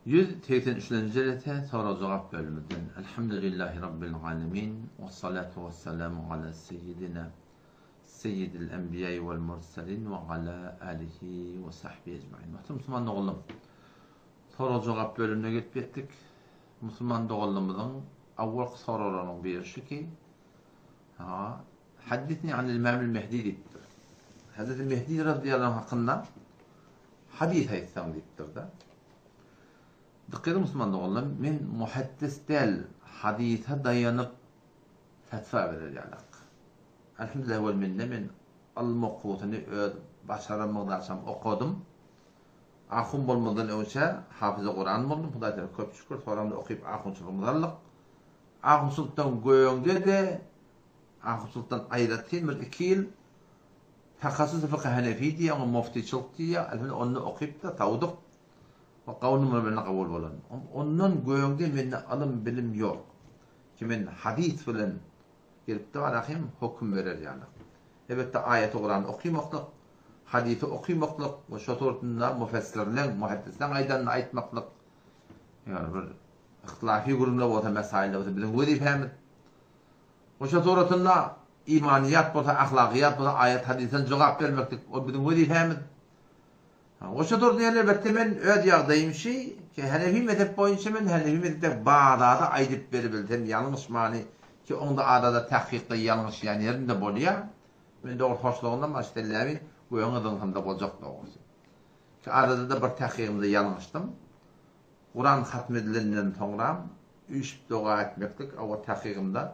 183 جلسة soru cevap bölümünden. Elhamdülillahi Rabbil alemin. Ve salatu ve selamu ala seyyidina seyyidil enbiya'i vel mursalin ve ala alihi ve sahbihi ecmain. Müslüman oğlum. Soru cevap bölümüne gittik. Müslüman oğlumuzun avval sorularının biri şu ki haddithni anil İmam-ül Mehdi deyiptir. Hazreti Mehdi radıyallahu anh hakkında hadis aytsam deyiptir da. Diqqetli Müslüman oğlum, men muhaddis değil, hadise dayanıp fetva vereceğim. Elhamdülillah vel minne, men al-Mokut'unu başaramıqdarsam okudum. Ahun bolmadan önce hafıza Kur'an buldum. Huda tala köp şükür. Soramda okuyup ahunçuluklarlık. Ahun Sultan göğünde de Ahun Sultan ayratayım bir 2 yıl takasız fıkıh Hanefi diye, onu muftiçilik diye. Elhamdülillah onu okuyup da tavuduk. Ve kavnum birbirine kabul bolan. Onun göğünde menne alım bilim yok. Ki men hadis bilen gelip de arayayım hüküm verir yani. Evet de ayet-i Kur'an okuymaklık, hadisi okuymaklık ve şu tortunda müfessirlerin, muhaddislerin aydanını aytmaklık. Yani bir ihtilafi gurumla olsa mesaille olsa bilin veri fehmet. Ve şu tortunda imaniyat olsa, ahlakiyat olsa ayet hadisen cevap vermeklik. O bilin veri fehmet. O şu tortunda elbette men öd yağdayım şey ki Hanefi mezhep boyunca men Hanefi mezhepte Bağdat'da aydıp verebildim. Yanlış mani ki onda arada tahkikte yanlış yani yerinde boluyor. Men doğru hoşluğundan başlayalım. Bu yönüden hem de olacak doğrusu. Ki arada da bir tahkikimde yanlıştım. Kur'an hatmedilenden sonra 3 dua etmektik. O tahkikimde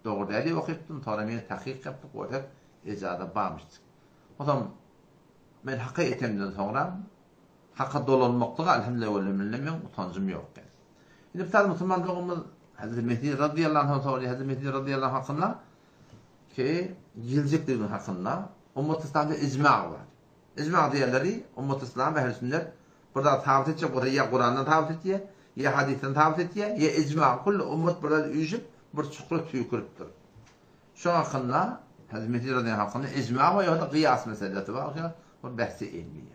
doğru değil okuyup sonra men tahkik yaptık. O da icada bağmıştık. O zaman men hakkı etemden sonra hakka dolanmaklığa elhamdülillah ve minne utancım yok. Şimdi bir tane Müslüman doğumuz Hazreti Mehdi radıyallahu anh soruyor. Hazreti Mehdi radıyallahu anh hakkında ki geleceklerin hakkında Ummet İslam'da icma var. İcma diğerleri Ummet İslam ve ehl-i sünnet burada tabi edecek, burada ya Kur'an'dan tabi edecek, ya hadisten tabi edecek, ya icma. Kullu ummet burada üyüşüp bir çukuru tüykürüptür. Şu hakkında Hazreti Mehdi radıyallahu anh hakkında icma var ya da kıyas meselesi var. O bahsi ilmi yani.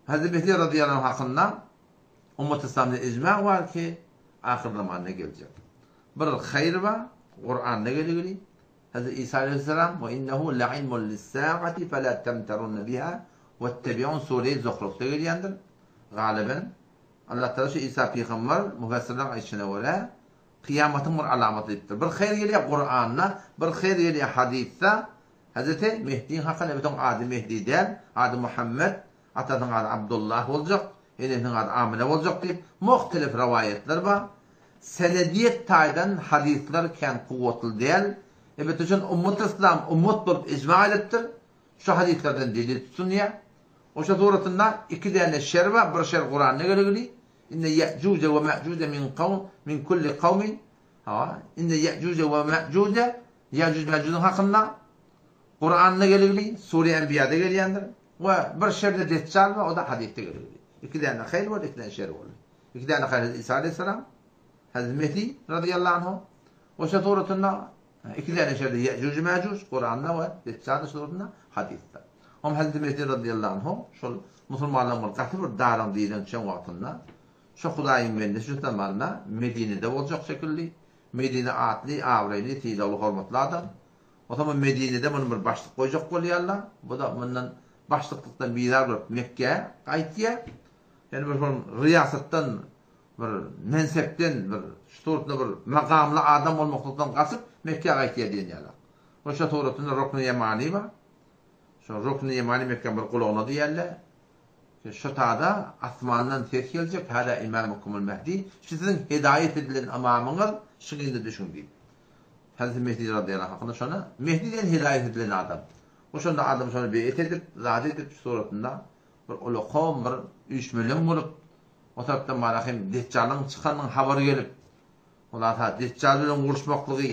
Hazreti Mehdi radıyallahu anh hakkında Ummet İslam'da icma var ki ahir zamanına gelecek. Bir hayır var, Kur'an'da geliyor. Hazreti İsa aleyhisselam ve innehu la'ilmun lis-sa'ati fela temterun biha vettabi'un Sure-i Zuhruf'ta geliyordur. Galiben Allah Teala şu İsa peygamber müfessirler ayetine göre kıyametin bir alametıdır. Bir hayır geliyor Kur'an'da, bir hayır geliyor hadiste. Hazreti Mehdi'nin hakkında bütün adı Mehdi değil, adı Muhammed, atadın adı Abdullah olacak, eninin adı Amine olacak diye muhtelif rivayetler var. Senediyet taydan hadisler ken kuvvetli değil. Evet için ummet İslam ummet bulup icma ettir. Şu hadislerden delil tutsun ya. O şu suratında 2 tane şer var. Bir şer Kur'an'da geliyor. İnne Ya'cuce ve Ma'cuce min kulli kavmin. İnne Ya'cuce ve Ma'cuce Ya'cuce Ma'cuce'nin hakkında Kur'an'da geliyor. Sure-i Enbiya'da geliyordur. Ve bir şer de Deccal var. O da hadiste geliyor. 2 tane hayır var, 2 tane şer var. 2 tane hayır İsa aleyhisselam, Hazreti Mehdi radıyallahu anh. O şu suratında 2 tane şerde Ya'cuc Ma'cuc Kur'an'da ve Deccal'da suratında hadiste. Ama Hazreti Mehdi radıyallahu anh şu Müslümanların katı bir daran diyen çen vaktinde şu Hudayın bende şu zamanında Medine'de olacak şekilde Medine adli avreli tidalı hürmetli adam. O zaman Medine'de bunun bir başlık koyacak oluyorlar. Bu da bundan başlıklıktan birer bir Mekke'ye kayıtıyor. Yani bir riyasetten, bir mensepten, bir şuturtlu bir makamlı adam olmaklıktan kasıp Mekke'ye kayıtıyor diyorlar. O şu tuğratında Rukn-i Yemani var. Şu Rukn-i Yemani Mekke'nin bir kulağına diyorlar. Şu ta'da asmandan ses gelecek. Hala İmam-ı Mehdi. Sizin hidayet edilen amamınız şıkkında düşündüğü. Hazreti Mehdi radıyallahu anh hakkında şuna Mehdi'den hidayet edilen adam. O şunda adam şuna beyet edip, zat edip suratında bir uluqom, bir 3 milyon bulup o taraftan marahim Deccal'ın çıkanın haberi gelip onlar da Deccal bilen vuruşmaklığı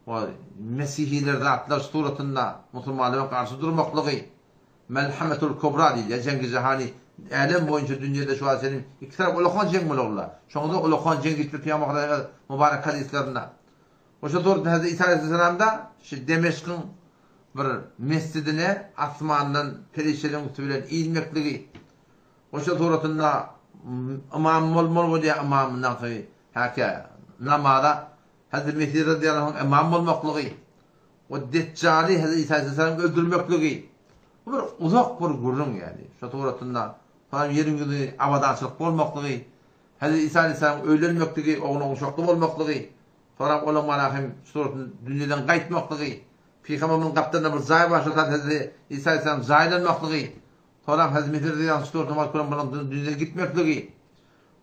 o Mesihiler zatlar suratında Müslümanlara karşı durmaklığı Melhametul Kubra diye Cengiz Cihani alem boyunca dünyada şu an senin 2 taraf uluqon jeng bulurlar. Şonda uluqon jeng gitip kıyamakta mübarek hadislerinde. O şu torda Hazreti İsa aleyhisselam'da şu Demeşk'ın bir mescidine asmandan perişanlık bilen ilmekliği o şu suratında imam mol diye imam nafi haka namada Hazreti Mehdi radıyallahu anh imam olmaklığı o deccali Hazreti İsa aleyhisselam öldürmekliği bu bir uzak bir gurrun yani şu tuğratında falan yerin yüzü abadançılık olmaklığı Hazreti İsa aleyhisselam öldürmekliği oğlunun şoklu olmaklığı sonra olan manahim suratın dünyadan kayıtmaklığı Peygamberin kaptanına bir zay başlatan Hazreti İsa aleyhisselam zaylanmaklığı sonra Hazreti Mehdi radıyallahu anh suratın dünyadan gitmekliği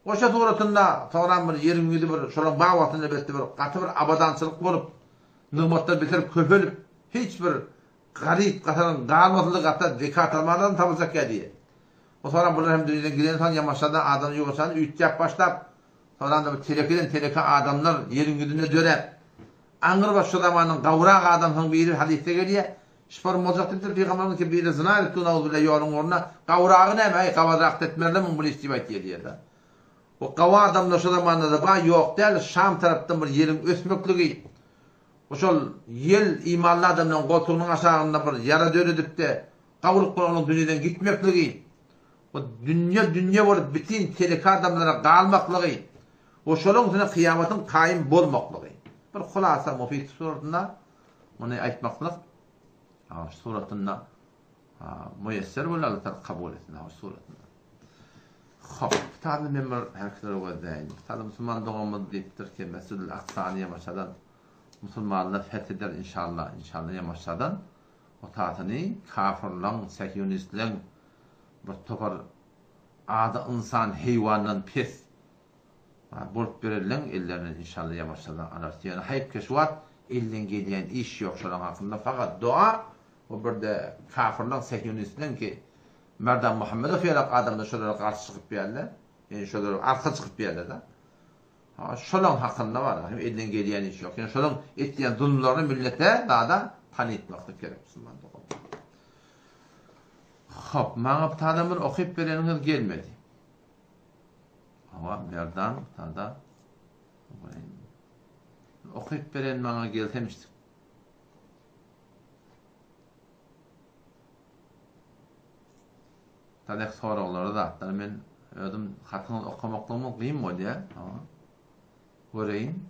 o şu tuğratında sonra bir yerin yüzü bir şolan bağ vaktinde belki bir katı bir abadançılık olup nımatlar bitirip köpülüp hiçbir garip katanın galmasılık hatta zekat almadan tabılacak ya diye. O sonra bunlar hem dünyadan giden son yamaçlardan adamı yoksan ütcap başlap sonra da teleke adamlar yerin yüzünde döner. Angır başı zamanın kavrak adamın biri hadiste geliyor. Şifar mozaktır Peygamber'in ki biri zina etti ona yolun oruna kavrağını hemen kavrak etmerler mi bunu istibat ediyor da. O kavrak adamlar şu zamanda da bağ yok değil Şam taraftan bir yerin ösmöklüğü Oşol yel imanlı adamdan koltuğunun aşağında bir yara dönüdüp de kavrup onun dünyadan gitmekliği o dünya olup bütün teleki adamlara kalmaklığı oşolun üzerine kıyametin kaim bolmaklığı bir hulasa mufid suratında onu aytmaklık suratında müyesser böyle Allah kabul etsin suratında hop tabi memur herkeler o değil tabi Müslüman doğumuz deyiptir ki Mescid-i Aksaniye maşadan Müslümanlar fetheder inşallah yamaçlardan o taatını kafirlan, sekyonistlen bir topar adı insan heyvandan pes bulup verirlen ellerinin inşallah yamaçlardan anartı. Yani hayıp keşvat elden gelen iş yok şolan hakkında fakat dua o bir de kafirlan, sekyonistlen ki Merdan Muhammed'e fiyarak adamda şöyle karşı çıkıp bir yerler yani şöyle arka çıkıp bir yerler de şolan hakkında var. Hem elden gelen iş yok. Yani şolan ettiğin zulümlerini millete daha da tanıtmakta gerek Müslüman doğum. Hop, bana bir tane bir okuyup vereniniz gelmedi. Ama Merdan da okuyup veren bana gelmemişti. Tadak soruları da hatta ben ödüm hatını okumaklığımı kıyım mı diye. Göreyim.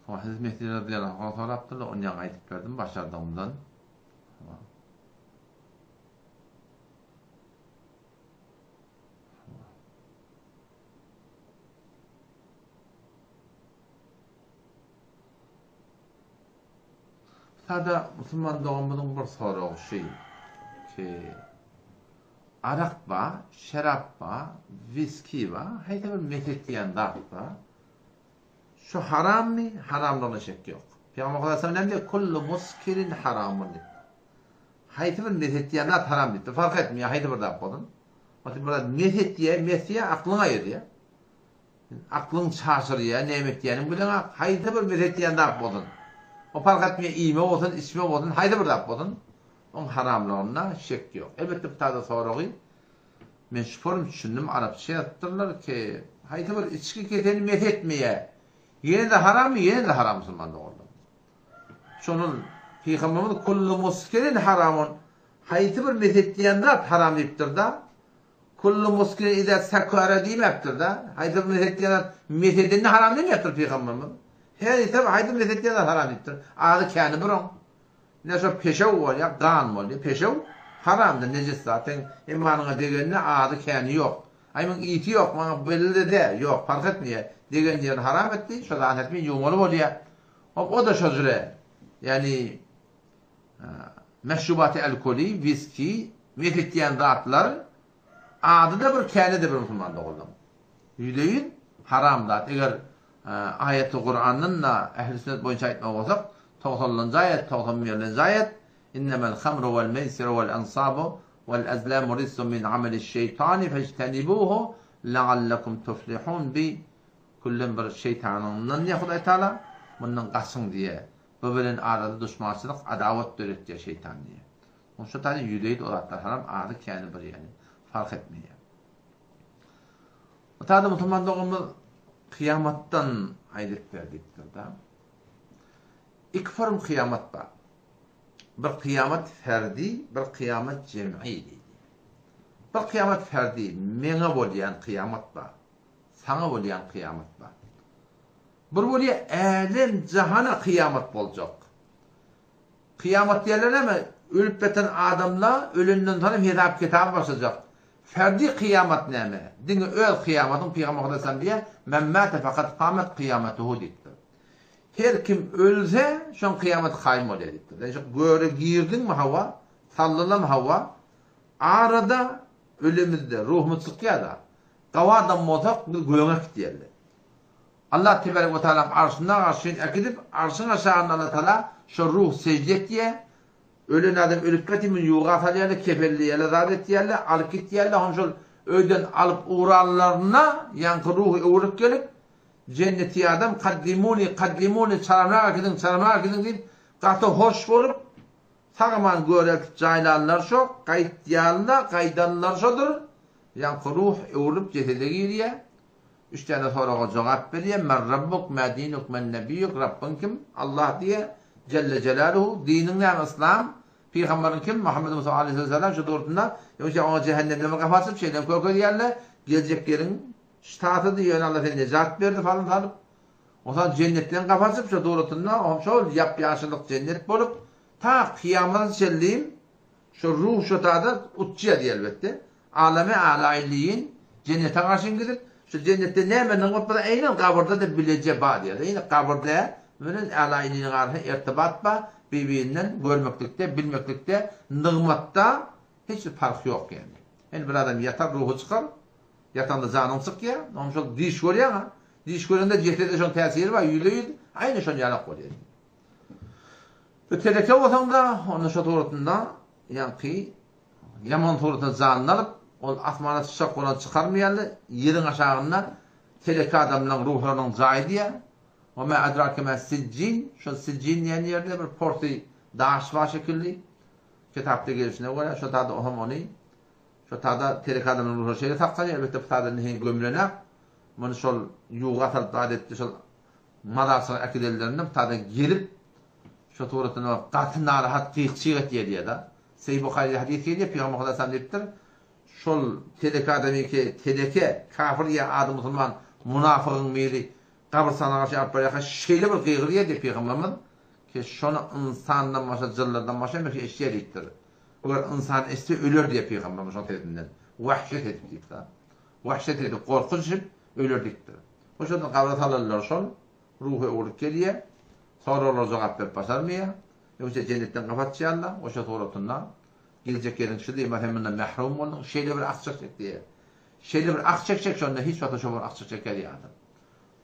Hazreti Mehdi radıyallahu anh soraptırlar, onu yana aytıp verdim başardığımdan. Sada Müslüman doğumunun bir soru şey ki arak var, şarap var, viski var, hayta bir methettiyen dağıt var. Şu haram mı? Haramlığına şek yok. Peygamber Aleyhisselam ne diyor? Kullu muskirin haramın dedi. Hayta bir methettiyen dağıt haram dedi. Fark etmiyor. Hayta bir dağıt olun. Bakın burada methettiye aklına ayırıyor. Aklın şaşırıyor. Ne methettiyenin bilene hayta bir methettiyen dağıt olun. O fark etmiyor, iyime olsun, içme olsun, haydi bir dap olsun. Onun haramlığına şek yok. Elbette bir tane soruyu, ben şu form düşündüm, Arapça yaptırırlar ki, haydi bir içki keteni methetmeye, yine de haram mı, yine de haram Müslüman da oldu. Şunun, Peygamberimiz kullu muskirin haramın, haydi bir methettiyen de haram deyiptir da, kullu muskirin idâ sekâre deyimeptir da, haydi bir methettiyen de methettiyen de haram demeyeptir Peygamberimiz. Her ise haydi methettiyen de haram deyiptir. Adı kâni biron. Ne şu peşev ol ya, gan ol ya, peşev haramdır, necis zaten. İmanına degenine adı kâni yok. Ayımın iti yok, bana belli de yok, fark etmiyor. Degen yerini haram etti, şu da etmeyi yumalı oluyor. O da şözüre, yani meşrubat-ı alkolü, viski, methettiyen zatlar, adı da bir kâni de bir Müslümanda oldu. Yüdeyin haram zat. Eğer ayet-i Kur'an'ın da ehl-i sünnet boyunca ayetmek olsak, 90. ayet, 91. ayet, innemel hamru vel meysir vel ansabu vel azlamu rizzu min ameli şeytani fectenibuhu leallekum tuflihun bi kullun bir şeytanından yahuday ta'ala bundan qaçın diye. Böbelin arada düşmançılık, adavet döret diye şeytan diye. Onun şu tane yüdeyi olatlar haram, adı kendi bir yani. Fark etmiyor. O tane Müslüman doğumuz kıyamattan ayet verdiktir da. İki form kıyamet var. Bir kıyamet ferdi, bir kıyamet cem'i deydi. Bir kıyamet ferdi, mene bolyan kıyamet var. Sana bolyan kıyamet var. Bir bolya elem cahana kıyamet bolacak. Kıyamet yerler ama ölüp beten adamla ölünden sonra hesap kitabı başlayacak. Ferdi kıyamet neme? Dini öl kıyametin Peygamber Aleyhisselam diye men mâte fakat kâmet kıyametuhu diktir. Her kim ölse şon kıyamet kaym oluyor diktir. Yani göre girdin mi hava, sallalam hava, arada ölümüzde ruhumuz çıkıyor da kavadan motak bir göğmek diyorlar. Allah Tebarek ve Teala arşından arşın ekidip arşın aşağından Allah Teala şu ruh secde diye ölen adam ölüp katimin yuğat yerle kefelli yerle zadet yerle alıp git yerle honşol öyden alıp uğrarlarına yankı ruhu uğrup gelip cenneti adam kaddimuni çaramlar gidin deyip katı hoş olup sağaman görek caylanlar şok kaydanlar şodur yankı ruh uğrup cesede giriyor. Üç tane soruğa cevap veriyor. Men Rabbuk, men dinuk, men nebiyyuk. Rabbin kim? Allah diye Celle Celaluhu. Dinin ne? İslam. Peygamberin kim? Muhammed Musa Aleyhisselam. Şu doğrultunda. Yoksa ona cehennemden kafasıp şeyden korkuyor yerle. Gelecek yerin ştatı diyor. Allah seni necat verdi falan salıp. O zaman cennetten kafasıp şu doğrultunda. Şu yapyaşılık cennet bulup. Ta kıyamet çelliyim. Şu ruh şu taada uçuya diye elbette. Aleme alayliyin. Cennete karşın gidip. Şu cennette ne hemen noktada aynen kabirde de bilece bağ diyor. Yine kabirde böyle alayının arasında irtibat var. Birbirinden görmeklikte, bilmeklikte, nığmatta hiçbir fark yok yani. Yani bir adam yatar ruhu çıkar. Yatanda canım sık ya. Onun şöyle diş görüyor ha. Diş göründe cehde şun tesiri var. Yüleği aynı şun yanak oluyor. Öteleke olsan da onun şu doğrultunda yani yaman doğrultunda canını alıp ol asmana çıkacak olan çıkarmayalı yerin aşağından teleki adamların ruhlarının zaydiye o me adrake me siccin şu siccin yani yerde bir porti daş var şekilli kitapta gelişine göre şu tadı oham onu şu tadı teleki adamların ruhları şeyle takkan elbette bu tadı nehin gömülene bunu şol yuğatal adetti şol madasına akidelerinden bu tadı gelip şu tuğratına katına rahat kıyıkçıyet diye da Seyyid Bukhari'de hadis geliyor Peygamber Aleyhisselam deyiptir şol teleki adamı ki teleke kafir ya adı musulman münafığın mili kabir sana karşı yapar şeyle bir kıyıgırıya de Peygamber'in ki şonu insandan başa cıllardan başa bir eşya deyiptir. Olar insan esti ölür diye Peygamber'in şonu tedinden. Vahşet edip deyip da. Vahşet edip korkunç ölür deyiptir. O şonu kabir salarlar şol ruhu uğrup geliyor. Sonra onlar cevap verip başarmıyor. Yoksa cennetten kapatacaklar. O şu tuğratından. Gelecek yerin şu diye hemen mahrum olun. Şeyle bir ak çekecek diye. Şeyle bir ak çekecek şunda hiç vakti şu bir ak çekecek diye adam.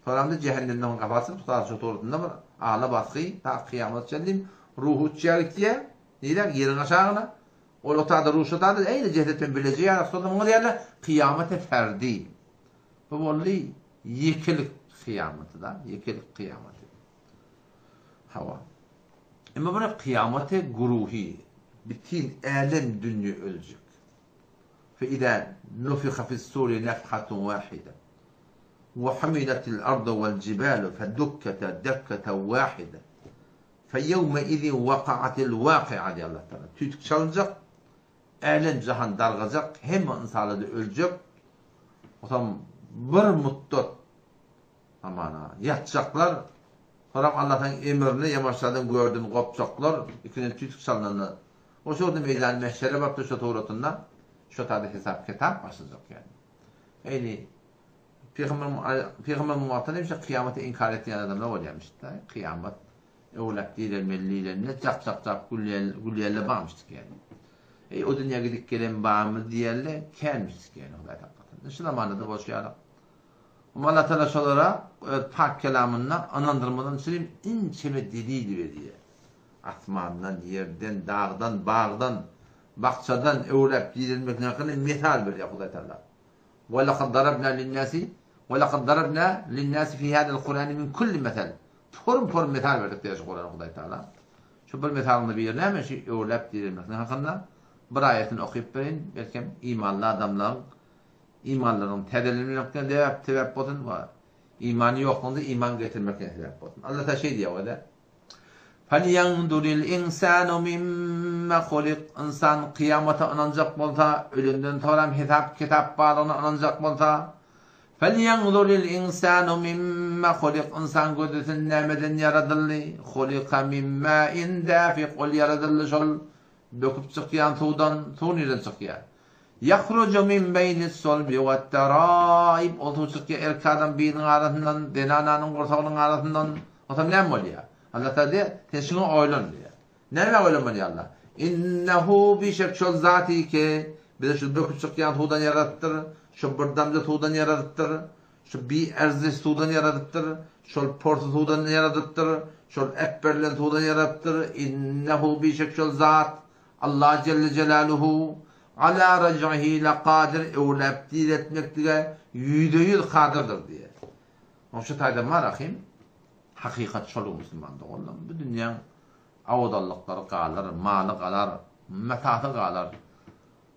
Sonra da cehennemden kapatsın. Tutar şu tuğratından bir ağla baskı. Ta kıyamet çeldim. Ruhu uçacak diye. Neyler? Yerin aşağına. O otada ruhu şutada. Aynı cehennetten bileceği. Sonra onu diyorlar. Kıyamete ferdi. Bu vallahi yekilik kıyameti da. Yekilik kıyameti. Hava. Ama buna kıyamete guruhi. Bütün alem dünya ölecek. فإذا نفخ في الصور نفخة واحدة وحملت الأرض والجبال فدكتا دكة واحدة فيومئذ وقعت الواقعة diye Allah Teala. Tütük çalınacak, alem cihan dargacak, hem insanlar da ölecek. O zaman bir müddet amana yatacaklar. Sonra Allah'ın emrini yamaçlardan gördüm kopacaklar. İkinin tütük çalınanlar. O şurada meydan mehşere baktı şu tuğratından. Şu tadı hesap kitap başlayacak yani. Yani Peygamber muvattı demiş ki kıyameti inkar ettiğin adamlar oluyormuştu. Kıyamet evlak değil mellilerine çak gülyerle bağmıştık yani. O dünya gidip gelen bağımız diyerle gelmiştik yani. Şu zamanda da boş yarak. Ama Allah Teala şolara pak kelamından anandırmadan söyleyeyim inçeme delil veriyor. Asmandan, yerden, dağdan, bağdan, bakçadan öğrep gidilmekine kadar misal veriyor Allah Teala. وَلَقَدْ ضَرَبْنَا لِلنَّاسِ فِي هَذَا الْقُرْآنِ مِنْ كُلِّ مَثَلٍ Form misal verdik diyor Kur'an Allah Teala. Şu bir misalını bir yerine hemen şey öğrep gidilmekine hakkında bir ayetini okuyup verin. Belki imanlı adamların imanlarının tedelilmekine tevep olsun ve İmanı yokluğunda iman getirmekine sebep olsun. Allah da şey diyor o da. فَلْيَنْدُرِ الْاِنْسَانُ مِمَّ خُلِقْ İnsan kıyamata inanacak bolsa, ölümden sonra kitap bağlığına inanacak bolsa, فَلْيَنْظُرِ الْاِنْسَانُ مِمَّ خُلِقْ İnsan gözüsün nemeden yaradıllı. خُلِقَ مِمَّا اِنْ دَافِقُ yaradıllı şol. Döküp çıkıyan tuğdan, tuğ neden çıkıyor? يَخْرُجُ مِنْ بَيْنِ الصَّلْبِ وَالتَّرَائِبِ Oltu çıkıyor erkadan beynin arasından, denananın korsağının arasından. O zaman ne mi oluyor? Allah da diyor, teşkini oylun diyor. Nerede oylun diyor Allah? İnnehu bişek şol zati ki, bize şu döküp çıkıyan tuğdan yarattır. Şu bırdamca tuğdan yarattır. Şu bir erzis tuğdan yarattır. Şu portu tuğdan yarattır. Şu ekberlen tuğdan yarattır. İnnehu bişek şol zat. Allah Celle Celaluhu ala rac'ihi laqadir evleptil etmektige %100 kadırdır diye. O şu taydan var akıyım. Hakikat şolu Müslüman'da oğlum. Bu dünyanın avdallıkları kalır, malı kalır, metahtı kalır.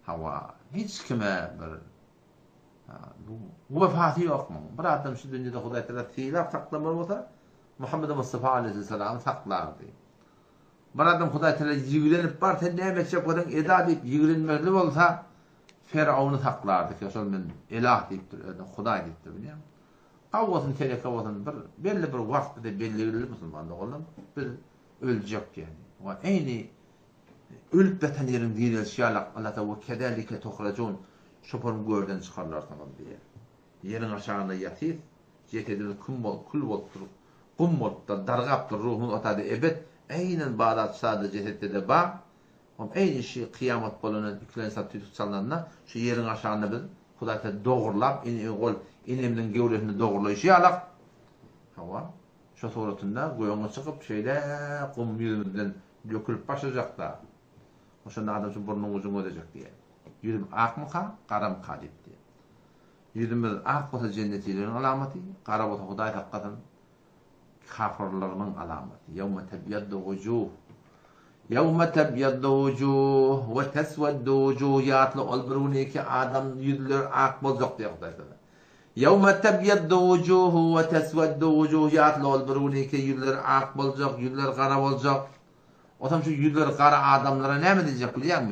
Hava hiç kime bir bu vefatı yok mu? Bir adam şu dünyada Huday Teala tilaf saklamır olsa Muhammed Mustafa Aleyhisselam saklardı. Bir adam Huday Teala yiglenip bar sen nemet yapadın eda deyip yiglenmekli olsa Firavun'u saklardı ki şol men ilah deyip durdu, Huday deyip durdu. Kavvatın tele kavvatın belli bir vakti belli Müslüman'da oğlum bir ölecek yani. Ve eyni ölüp beten yerin dinel şialak Allah da ve kedalike tohracun şoparın görden çıkarlar tamam diye. Yerin aşağında yatır, cesedini kul voltur, kum voltur, dargaptır ruhun otadı ebed, eynen bağdat sadece cesette de bağ, eyni şey kıyamet bolunan iklensa tutsallarına şu yerin aşağında bir Kudayta doğrulap, inimden gevlesini doğrulayışı alak. Hava, şu suratında goyonga çıkıp şeyde kum yüzünden dökülüp başlayacak da. O şunda adam şu burnun ucunu ödecek diye. Yüzüm ak mı ka, kara mı ka diye. Yüzümüz ak olsa cennetilerin alameti, kara olsa Huday hakikaten kafirlerinin alameti. Yevme tebyaddu vucuh. يوم تبيض وجوه وتسود وجوه يطلع البروني كآدم يدلر عقب زقت يقدر يوم تبيض وجوه وتسود وجوه يطلع البروني كيدلر عقب زق يدلر قرا زق وتم شو يدلر قرا آدم لرا نعمل ديجك اليوم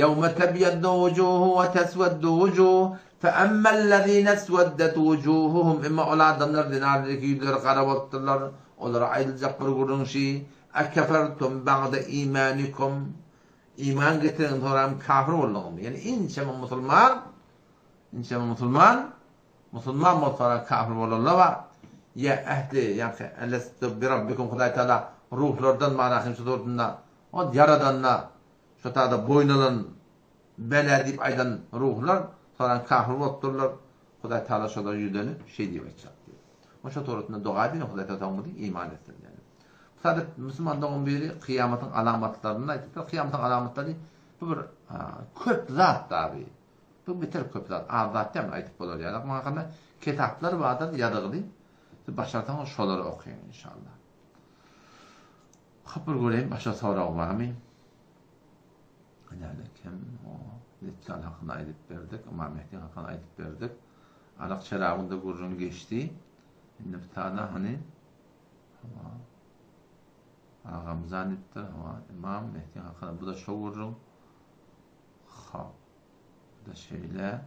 يوم تبيض وجوه وتسود وجوه فأما الذين اسودت وجوههم إما أولاد آدم لرا دينار يدلر قرا وطلر ولا عيد زق برغرنشي أكفرتم بعد إيمانكم إيمان getiren sonra kafir oldum. Yani inşallah Müslüman mı sonra kafir olurlar var. Ya ehli yani elestu bi rabbikum Huday Teala ruhlardan manahim sudurduğunda o yaradanla şu taada boynalan bela deyip aydan ruhlar sonra kafir olurlar. Huday Teala şolar yüzlenip şey diyor açacak diyor. O şu torutunda dua edin Huday Teala iman etsin yani. Sadece Müslümanların biri kıyametin alamatlarını aytıplar. Kıyametin alamatları bu bir köp zat tabi. Bu bitir köp zat. Zat değil mi aytıp olur yani. Ama hakkında kitaplar vardır yadığılı. Başlardan şoları okuyun inşallah. Kapır göreyim başa sonra var mı? Yani kim o Deccal hakkında aytıp verdik. Ama Mehdi hakkında aytıp verdik. Arak şerabında gurrun geçti. Şimdi bir tane hani Ağam zannettir ama İmam Mehdi hakkında bu da şovurun. Bu da şöyle.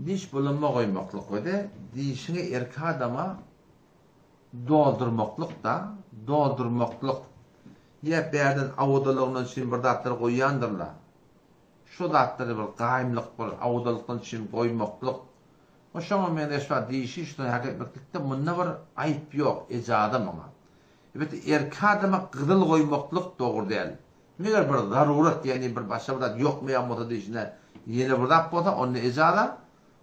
Diş bulunma koymaklık ve de dişini erkek adama doldurmaklık ya bir yerden avudalığının için bir datları koyandırlar. Şu datları bir qaimlik bir avudalıkların için koymaklık. O şama men eşva dişi şunu hak etmeklikte bununla bir ayıp yok, ecadım ama. Evet, erkek adama kızıl koymaklık doğru değil. Meğer bir zaruret yani bir başka bir yok mu yanmata dişine yeni bir dap olsa onu ecada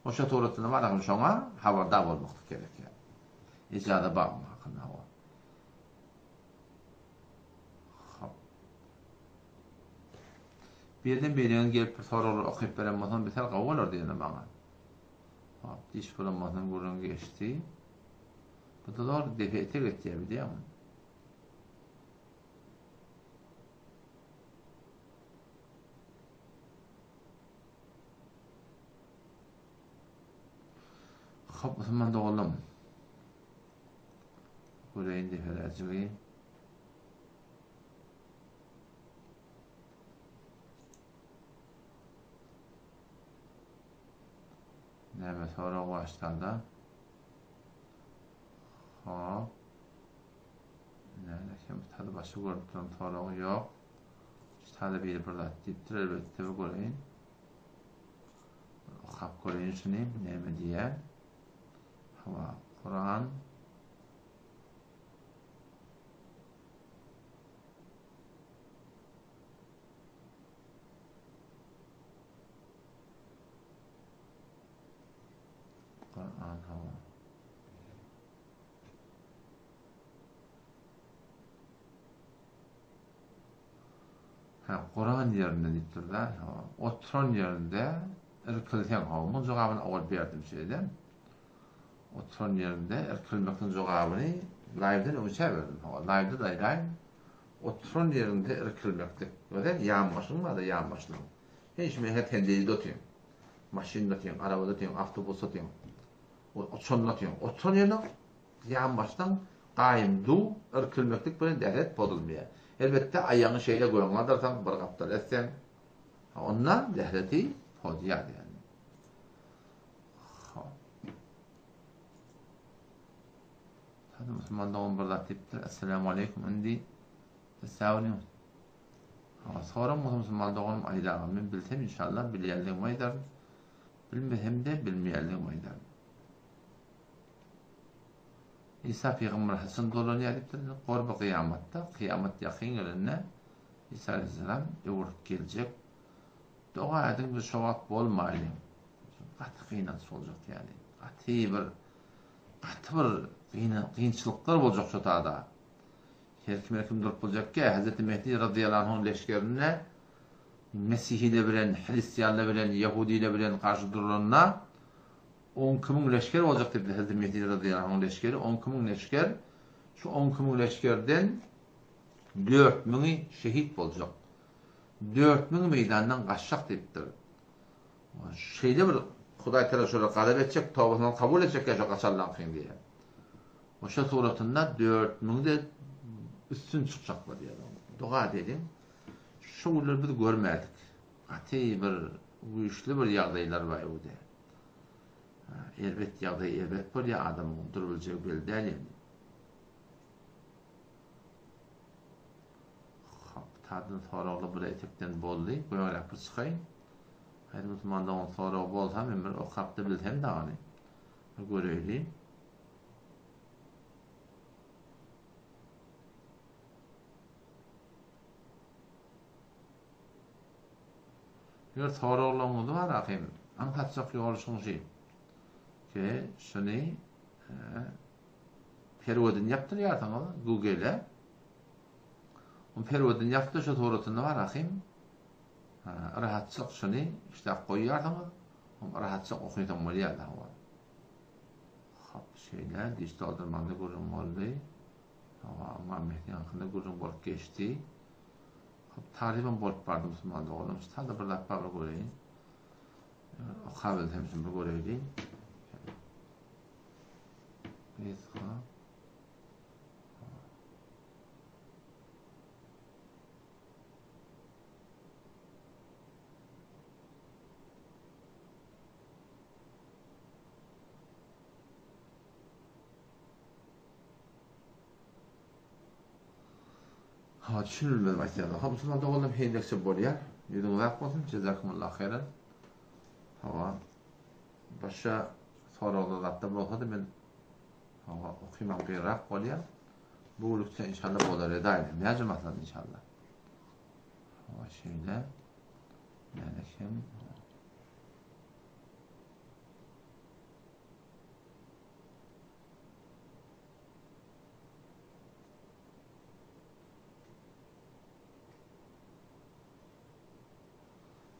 o şu tuğrutunu var şuna havada olmak gerek yani. Ecada bakma hakkında o. Birden birden gelip sorular okuyup veremezsen biter kavulur diyelim bana. Diş bulanmadan gurun geçti. Bu da doğru defekte geçti biliyor musun? Hop, Müslüman oğlum. Göreyin deferacığı. Näme soragy başlanda? Hop. Näme tadı başı görüp turan soragy ýok. Tadı bir burada dipdir elbette bu göreyin. Okap göreyin şunu näme diýär? Hawa Kur'an hawa. Kur'an yerinde dipdir da. Oturan yerinde irkilsen hawamın jogabyny awal berdim şeýden. Oturan yerinde irkilmekden jogabyny live'den öňçe berdim. Live'da daýdan oturan yerinde irkilmekdi. Öňden ýanmaşyň da ýanmaşyň. Hiç mi heten değil dotýan. Maşyn dotýan, araba dotýan, awtobus dotýan. Oturan dotýan. Oturan yerine ýanmaşyň gaýym du irkilmekdik bilen däret bodulmaýar. Elbette ayağını şeyle goýanlardan bir gapdar etsen, ondan dehreti podýar yani. Hadi Müslümandan bir zat tipdir. Assalamu alaykum indi. Tesawuni. Sonra Müslümandan aýdagam men bilsem inşallah bilýärligim aýdar. Bilmesem de bilmeýärligim aýdar. İsa Peygamber Hasan dolan ýadypdyr. Gorby kıyamatda, kıyamat ýakyn gelende İsa Aleyhisselam ýogurt geljek. Doğa edim bir şowak bolmaýly. Gaty kynat boljak ýani. Gaty bir kynçylyklar boljak şu taada. Her kim durup boljak ki Hazreti Mehdi radıyallahu anh leşkerine Mesihile bilen, Hristiyanla bilen, Yahudiyle bilen karşı durulanna 10.000 leşker olacak dedi Hazreti Mehdi radıyallahu anh leşkeri. 10.000 leşker. Şu 10.000 leşkerden 4.000'i şehit olacak. 4.000 meydandan kaçacak dediler. Şeyde bir Huday Teala şöyle galip edecek, tawbasından kabul edecek ya kaçarlan kıyım diye. O şey suratında 4.000 de üstün çıkacaklar diye. Dua dedim. Şu günleri biz görmedik. Ati bir güçlü bir ýagdaýlar var bu de. Elbet ýagdaý elbet bir ya adamın durulacak belli değil yani. Tadın soragly bir etekden boldy, goýarak bir çykaýyn. Haydi Müslümandan sorag bolsa men bir okapda bilsem de any. Göreli. Ýer soraglaryňyz bar akim, anlatjak ýoluşyňyzy. Ki şunu perwodyn ýapdyrýarsyňyz Google'e. O perwodyn ýapdy şu soratyny bar akim. Rahatçylyk şunu işte goýýarsyňyz, o rahatçylyk okuýdan bolýar da. Hop şeýle dijital dramanda görün boldy. Ama Mehdi hakkında görün bolup geçdi. Taliban bolup bardy Müslüman oğlum. Tada bir lappa göreyim. O kabul hemsin bir göreyim. Bezha. Düşünülmez başlayalım. Müslüman oğlum heýdekçe bolýar. Ýüzüňiz ak bolsun. Jezakumullahu hayran. Başa soraglar zatda bolsa da men okuyman gyrrak bolýar. Bu ulukça inşallah bolar edaýyn. Näjemasan inşallah. Şeýle. Yani kim?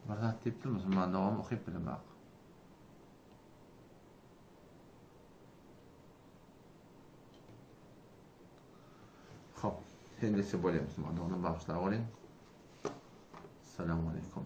Barda tipdir Müslüman dogam okyp bilmek. Hop, hendisi bolýar Müslüman dogam başla bolýan. Assalamu alaikum.